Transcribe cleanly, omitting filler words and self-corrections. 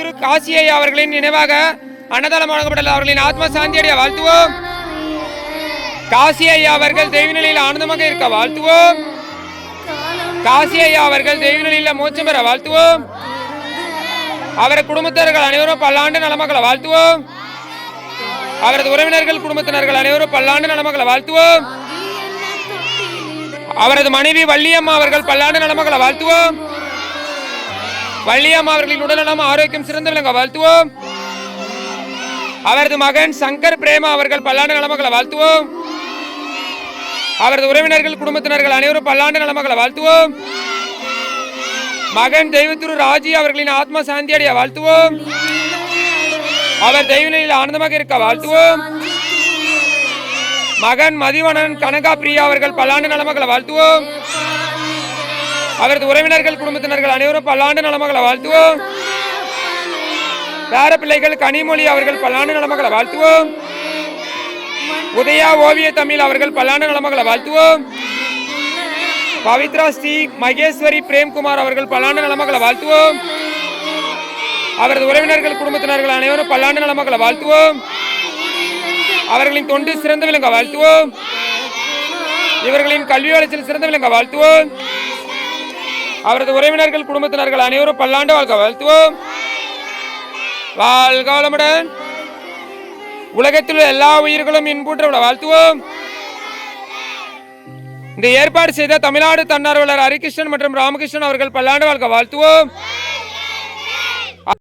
திரு காசியையா அவர்களின் நினைவாக அன்னதானம் வழங்கப்பட்டுள்ள அவர்களின் ஆத்ம சாந்தியடைய வாழ்த்துவோம். காசியையா அவர்கள் தெய்வ நிலையில் ஆனந்தமாக இருக்க வாழ்த்துவோம். காசியையா அவர்கள் தெய்வ நிலையில் மோட்சம் பெற வாழ்த்துவோம். அவரது குடும்பத்தினர்கள் அனைவரும் பல்லாண்டு நலமக்களை வாழ்த்துவோம். அவரது உறவினர்கள் குடும்பத்தினர்கள் அனைவரும் பல்லாண்டு நலமக்களை வாழ்த்துவோம். அவரது மனைவி வள்ளியம்மா அவர்கள் பல்லாண்டு நலமக்களை வாழ்த்துவோம். வள்ளியம்மா அவர்களின் உடல்நலம் ஆரோக்கியம் சிறந்த விளங்க வாழ்த்துவோம். அவரது மகன் சங்கர் பிரேமா அவர்கள் பல்லாண்டு நலமக்களை வாழ்த்துவோம். அவரது உறவினர்கள் குடும்பத்தினர்கள் அனைவரும் பல்லாண்டு நலமக்களை வாழ்த்துவோம். மகன் தெய்வத்திரு ராஜி அவர்களின் ஆத்ம சாந்தியடைய வாழ்த்துவோம். அவர் தெய்வ நிலையில் ஆனந்தமாக இருக்க வாழ்த்துவோம். மகன் மதிவணன் கனகா பிரியா அவர்கள் பல்லாண்டு நலமக்களை வாழ்த்துவோம். அவரது உறவினர்கள் குடும்பத்தினர்கள் அனைவரும் பல்லாண்டு நலமக்களை வாழ்த்துவோம். பேர பிள்ளைகள் கனிமொழி அவர்கள் பல்லாண்டு நலமக்களை வாழ்த்துவோம். உதயா ஓவிய தமிழ் அவர்கள் பல்லாண்டு நலமக்களை வாழ்த்துவோம். பவித்ரா ஸ்ரீ மகேஸ்வரி பிரேம்குமார் அவர்கள் பல்லாண்டு நலமக்களை வாழ்த்துவோம். அவரது உறவினர்கள் குடும்பத்தினர்கள் அனைவரும் பல்லாண்டு நலமக்களை வாழ்த்துவோம். அவர்களின் தொண்டு சிறந்த விளங்க வாழ்த்துவோம். இவர்களின் கல்வி வளர்ச்சியில் சிறந்த விளங்க வாழ்த்துவோம். அவரது உறவினர்கள் குடும்பத்தினர்கள் அனைவரும் பல்லாண்டு வாழ்க வாழ்த்துவோம். வாழ்க வளமுடன். உலகத்தில் உள்ள எல்லா உயிர்களும் இன்புற்ற வாழ்த்துவோம். இந்த ஏற்பாடு செய்த தமிழ்நாடு தன்னார்வலர் ஹரிகிருஷ்ணன் மற்றும் ராமகிருஷ்ணன் அவர்கள் பல்லாண்டு வாழ்க வாழ்த்துவோம்.